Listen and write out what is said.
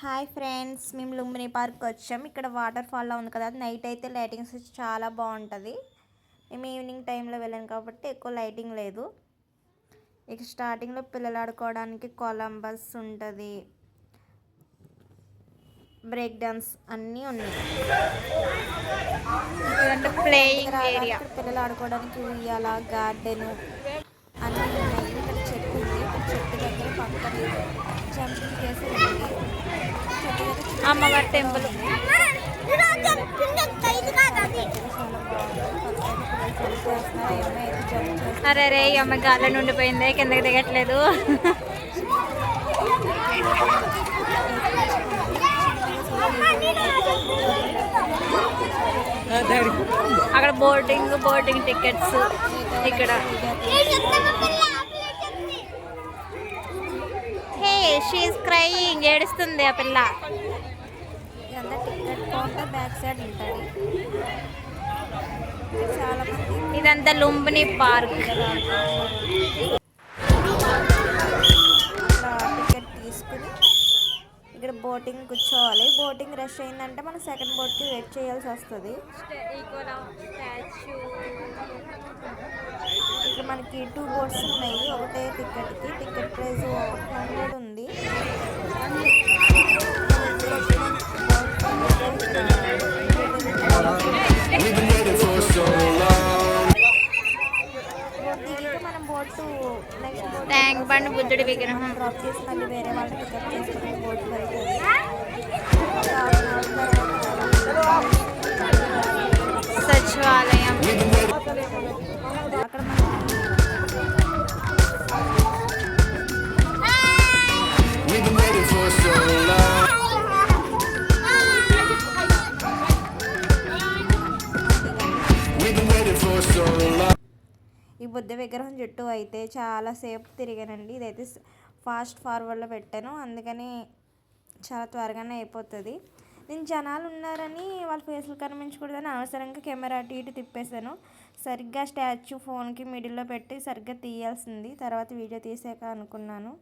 Hi friends, మేము Lumbini park వచ్చాం. ఇక్కడ వాటర్ ఫాల్లో ఉంది కదా, నైట్ అయితే లైటింగ్స్ చాలా బాగుంటుంది. మేము ఈవినింగ్ టైంలో వెళ్ళాను కాబట్టి ఎక్కువ లైటింగ్ లేదు. ఇక స్టార్టింగ్లో పిల్లలు ఆడుకోవడానికి కొలంబస్ ఉంటుంది, బ్రేక్ డాన్స్ అన్నీ ఉన్నాయి. ప్లేయింగ్ ఏరియా, పిల్లలు ఆడుకోవడానికి ఉయ్యాల, గార్డెన్ అన్నీ ఉన్నాయి. ఇక్కడ చెట్టు ఉంది, ఇక్కడ చెట్టు దగ్గర పక్కన జంపింగ్ చేసి ఉంది. అమ్మవారి టెంపుల్. అరే రే, అమ్మ గాల్లో నుండిపోయింది, కిందకి దిగట్లేదు. అక్కడ బోర్డింగ్ టికెట్స్. ఇక్కడ హే షీఈస్ క్రైయింగ్, ఏడుస్తుంది ఆ పిల్ల. ఇదంతా టికెట్ కౌంటర్ బ్యాక్ సైడ్ ఉంటుంది. చాలా మంది ఇదంతా లుంబిని పార్క్. టికెట్ తీసుకుని ఇక్కడ బోటింగ్ కూర్చోవాలి. బోటింగ్ రష్ అయిందంటే మనం సెకండ్ బోట్కి వెయిట్ చేయాల్సి వస్తుంది. ఇక్కడ మనకి 2 బోట్స్ ఉన్నాయి. ఒకటే టికెట్కి టికెట్ ప్రైస్ 100 ఉంది. మనం బోటు నెక్స్ట్ ట్యాంక్ బండ్ బుద్ధుడి విగ్రహం డ్రాప్ చేసి మళ్ళీ వేరే వాళ్ళు పికప్ చేసుకుని బోట్ వెళ్తుంది. సచివాలయం. అక్కడ ఈ బుద్ధ విగ్రహం చుట్టూ అయితే చాలాసేపు తిరిగానండి. ఇదైతే ఫాస్ట్ ఫార్వర్డ్లో పెట్టాను, అందుకని చాలా త్వరగానే అయిపోతుంది. నేను జనాలు ఉన్నారని వాళ్ళ ఫేస్లు కనిపించకూడదని అవసరంగా కెమెరా అటు ఇటు తిప్పేశాను. సరిగ్గా స్టాచ్యూ ఫోన్కి మిడిల్లో పెట్టి సరిగ్గా తీయాల్సింది, తర్వాత వీడియో తీసాక అనుకున్నాను.